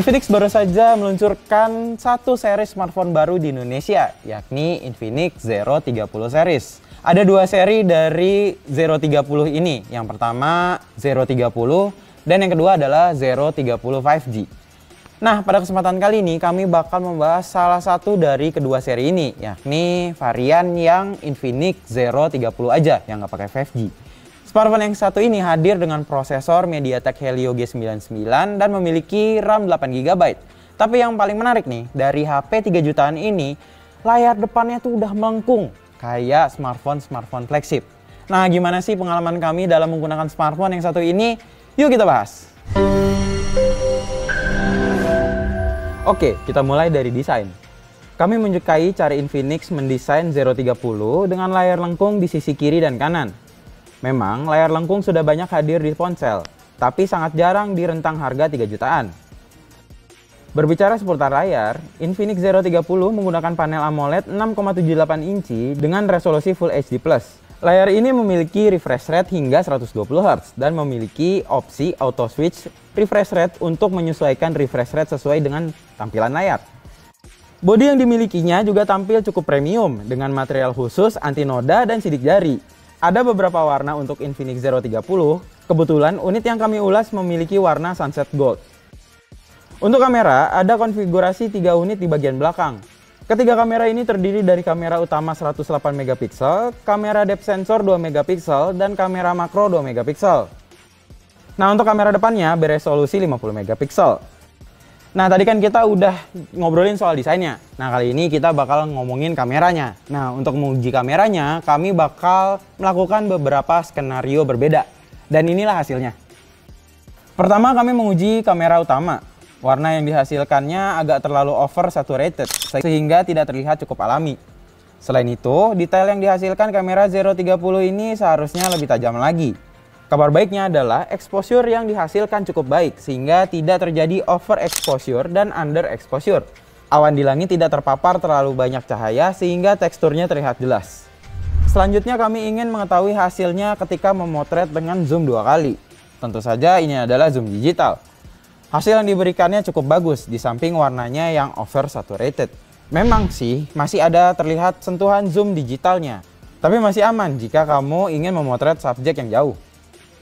Infinix baru saja meluncurkan satu seri smartphone baru di Indonesia, yakni Infinix Zero 30 series. Ada dua seri dari Zero 30 ini. Yang pertama Zero 30 dan yang kedua adalah Zero 30 5G. Nah, pada kesempatan kali ini kami bakal membahas salah satu dari kedua seri ini, yakni varian yang Infinix Zero 30 aja yang nggak pakai 5G. Smartphone yang satu ini hadir dengan prosesor MediaTek Helio G99 dan memiliki RAM 8GB. Tapi yang paling menarik nih, dari HP 3 jutaan ini, layar depannya tuh udah melengkung, kayak smartphone flagship. Nah, gimana sih pengalaman kami dalam menggunakan smartphone yang satu ini? Yuk kita bahas. Oke, kita mulai dari desain. Kami menyukai cara Infinix mendesain Zero 30 dengan layar lengkung di sisi kiri dan kanan. Memang layar lengkung sudah banyak hadir di ponsel, tapi sangat jarang di rentang harga 3 jutaan. Berbicara seputar layar, Infinix Zero 30 menggunakan panel AMOLED 6,78 inci dengan resolusi Full HD+. Layar ini memiliki refresh rate hingga 120 Hz dan memiliki opsi auto switch refresh rate untuk menyesuaikan refresh rate sesuai dengan tampilan layar. Bodi yang dimilikinya juga tampil cukup premium dengan material khusus anti noda dan sidik jari. Ada beberapa warna untuk Infinix Zero 30, kebetulan unit yang kami ulas memiliki warna Sunset Gold. Untuk kamera, ada konfigurasi 3 unit di bagian belakang. Ketiga kamera ini terdiri dari kamera utama 108MP, kamera depth sensor 2MP, dan kamera makro 2MP. Nah, untuk kamera depannya beresolusi 50MP. Nah, tadi kan kita udah ngobrolin soal desainnya. Nah, kali ini kita bakal ngomongin kameranya. Nah, untuk menguji kameranya, kami bakal melakukan beberapa skenario berbeda. Dan inilah hasilnya. Pertama, kami menguji kamera utama. Warna yang dihasilkannya agak terlalu oversaturated, sehingga tidak terlihat cukup alami. Selain itu, detail yang dihasilkan kamera Zero 30 ini seharusnya lebih tajam lagi. Kabar baiknya adalah exposure yang dihasilkan cukup baik sehingga tidak terjadi overexposure dan underexposure. Awan di langit tidak terpapar terlalu banyak cahaya sehingga teksturnya terlihat jelas. Selanjutnya kami ingin mengetahui hasilnya ketika memotret dengan zoom 2 kali. Tentu saja ini adalah zoom digital. Hasil yang diberikannya cukup bagus di samping warnanya yang oversaturated. Memang sih masih ada terlihat sentuhan zoom digitalnya, tapi masih aman jika kamu ingin memotret subjek yang jauh.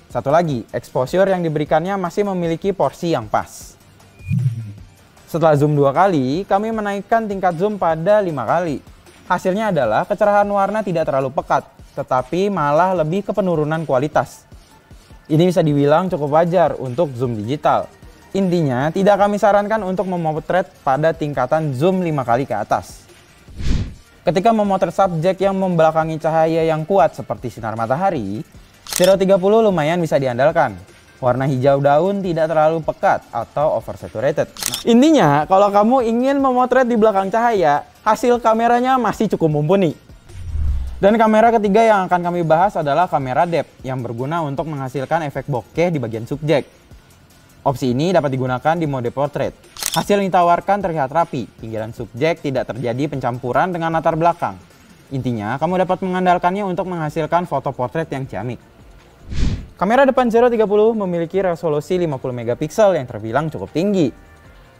Satu lagi, exposure yang diberikannya masih memiliki porsi yang pas. Setelah zoom 2 kali, kami menaikkan tingkat zoom pada 5 kali. Hasilnya adalah kecerahan warna tidak terlalu pekat, tetapi malah lebih ke penurunan kualitas. Ini bisa dibilang cukup wajar untuk zoom digital. Intinya, tidak kami sarankan untuk memotret pada tingkatan zoom 5 kali ke atas. Ketika memotret subjek yang membelakangi cahaya yang kuat seperti sinar matahari, Zero 30 lumayan bisa diandalkan. Warna hijau daun tidak terlalu pekat atau oversaturated. Intinya, kalau kamu ingin memotret di belakang cahaya, hasil kameranya masih cukup mumpuni. Dan kamera ketiga yang akan kami bahas adalah kamera depth yang berguna untuk menghasilkan efek bokeh di bagian subjek. Opsi ini dapat digunakan di mode portrait. Hasil yang ditawarkan terlihat rapi, pinggiran subjek tidak terjadi pencampuran dengan latar belakang. Intinya, kamu dapat mengandalkannya untuk menghasilkan foto portrait yang ciamik. Kamera depan Zero 30 memiliki resolusi 50MP yang terbilang cukup tinggi.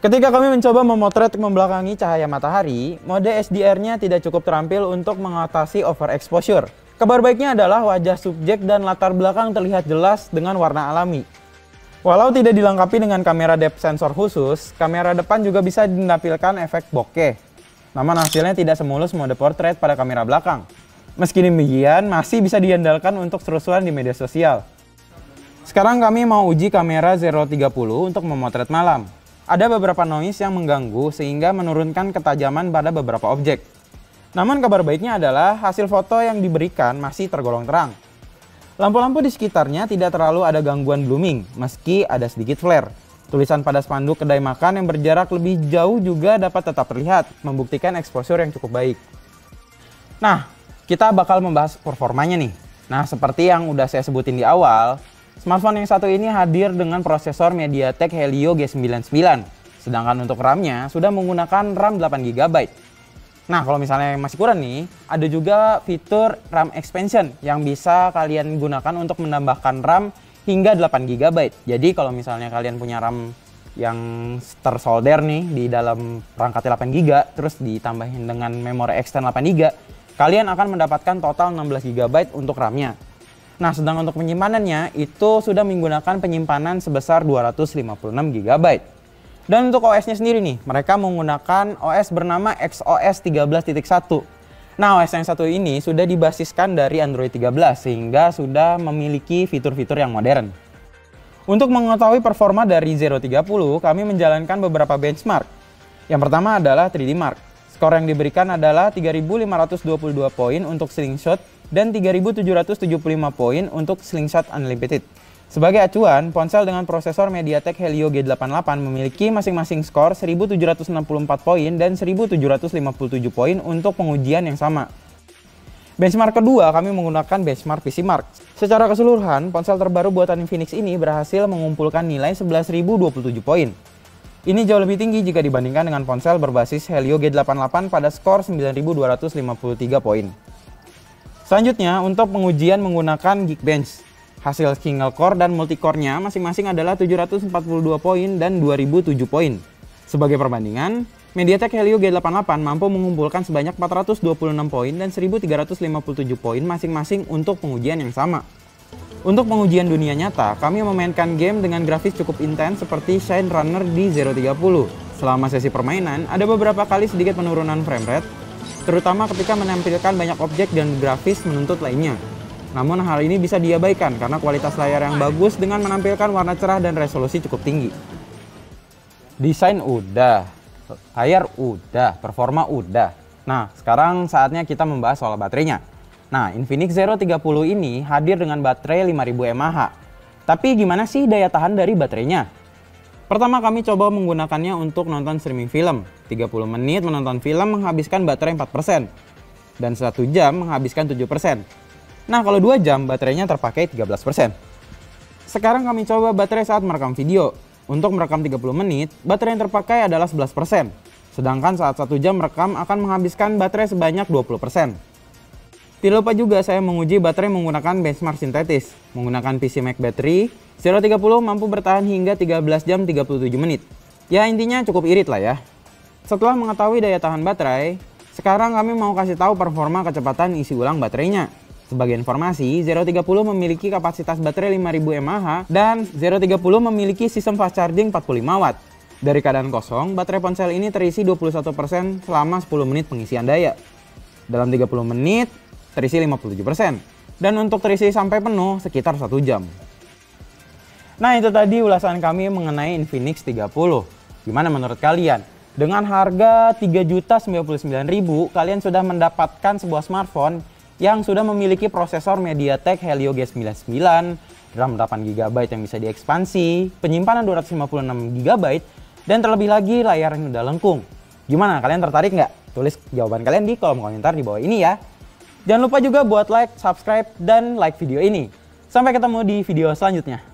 Ketika kami mencoba memotret membelakangi cahaya matahari, mode SDR-nya tidak cukup terampil untuk mengatasi overexposure. Kabar baiknya adalah wajah subjek dan latar belakang terlihat jelas dengan warna alami. Walau tidak dilengkapi dengan kamera depth sensor khusus, kamera depan juga bisa menampilkan efek bokeh. Namun hasilnya tidak semulus mode portrait pada kamera belakang. Meski demikian, masih bisa diandalkan untuk seru-seruan di media sosial. Sekarang kami mau uji kamera Zero 30 untuk memotret malam. Ada beberapa noise yang mengganggu sehingga menurunkan ketajaman pada beberapa objek. Namun kabar baiknya adalah hasil foto yang diberikan masih tergolong terang. Lampu-lampu di sekitarnya tidak terlalu ada gangguan blooming, meski ada sedikit flare. Tulisan pada spanduk kedai makan yang berjarak lebih jauh juga dapat tetap terlihat, membuktikan exposure yang cukup baik. Nah, kita bakal membahas performanya nih. Nah, seperti yang udah saya sebutin di awal, smartphone yang satu ini hadir dengan prosesor MediaTek Helio G99. Sedangkan untuk RAM-nya sudah menggunakan RAM 8GB. Nah, kalau misalnya masih kurang nih, ada juga fitur RAM expansion yang bisa kalian gunakan untuk menambahkan RAM hingga 8GB. Jadi kalau misalnya kalian punya RAM yang tersolder nih di dalam perangkatnya 8GB, terus ditambahin dengan memori extern 8GB, kalian akan mendapatkan total 16GB untuk RAM-nya. Nah, sedang untuk penyimpanannya itu sudah menggunakan penyimpanan sebesar 256GB. Dan untuk OS-nya sendiri nih, mereka menggunakan OS bernama XOS 13.1. Nah, OS yang satu ini sudah dibasiskan dari Android 13 sehingga sudah memiliki fitur-fitur yang modern. Untuk mengetahui performa dari Zero 30, kami menjalankan beberapa benchmark. Yang pertama adalah 3D Mark. Skor yang diberikan adalah 3.522 poin untuk Slingshot dan 3.775 poin untuk Slingshot Unlimited. Sebagai acuan, ponsel dengan prosesor MediaTek Helio G88 memiliki masing-masing skor 1.764 poin dan 1.757 poin untuk pengujian yang sama. Benchmark kedua, kami menggunakan benchmark PC Mark. Secara keseluruhan, ponsel terbaru buatan Infinix ini berhasil mengumpulkan nilai 11.027 poin. Ini jauh lebih tinggi jika dibandingkan dengan ponsel berbasis Helio G88 pada skor 9.253 poin. Selanjutnya, untuk pengujian menggunakan Geekbench. Hasil single core dan multicore-nya masing-masing adalah 742 poin dan 2007 poin. Sebagai perbandingan, MediaTek Helio G88 mampu mengumpulkan sebanyak 426 poin dan 1357 poin masing-masing untuk pengujian yang sama. Untuk pengujian dunia nyata, kami memainkan game dengan grafis cukup intens seperti Shine Runner di Zero 30. Selama sesi permainan, ada beberapa kali sedikit penurunan frame rate, terutama ketika menampilkan banyak objek dan grafis menuntut lainnya. Namun hal ini bisa diabaikan karena kualitas layar yang bagus dengan menampilkan warna cerah dan resolusi cukup tinggi. Desain udah, layar udah, performa udah. Nah, sekarang saatnya kita membahas soal baterainya. Nah, Infinix Zero 30 ini hadir dengan baterai 5000 mAh. Tapi gimana sih daya tahan dari baterainya? Pertama, kami coba menggunakannya untuk nonton streaming film. 30 menit menonton film menghabiskan baterai 4%. Dan 1 jam menghabiskan 7%. Nah, kalau 2 jam baterainya terpakai 13%. Sekarang kami coba baterai saat merekam video. Untuk merekam 30 menit, baterai yang terpakai adalah 11%. Sedangkan saat 1 jam merekam akan menghabiskan baterai sebanyak 20%. Tidak lupa juga saya menguji baterai menggunakan benchmark sintetis. Menggunakan PC Mac Battery, Zero 30 mampu bertahan hingga 13 jam 37 menit. Ya, intinya cukup irit lah ya. Setelah mengetahui daya tahan baterai, sekarang kami mau kasih tahu performa kecepatan isi ulang baterainya. Sebagai informasi, Zero 30 memiliki kapasitas baterai 5000 mAh dan Zero 30 memiliki sistem fast charging 45 Watt. Dari keadaan kosong, baterai ponsel ini terisi 21% selama 10 menit pengisian daya. Dalam 30 menit, terisi 57%. Dan untuk terisi sampai penuh, sekitar 1 jam. Nah, itu tadi ulasan kami mengenai Infinix 30. Gimana menurut kalian? Dengan harga 3.099.000, kalian sudah mendapatkan sebuah smartphone yang sudah memiliki prosesor MediaTek Helio G99, RAM 8GB yang bisa diekspansi, penyimpanan 256GB, dan terlebih lagi layar yang udah lengkung. Gimana, kalian tertarik nggak? Tulis jawaban kalian di kolom komentar di bawah ini ya. Jangan lupa juga buat like, subscribe, dan like video ini. Sampai ketemu di video selanjutnya.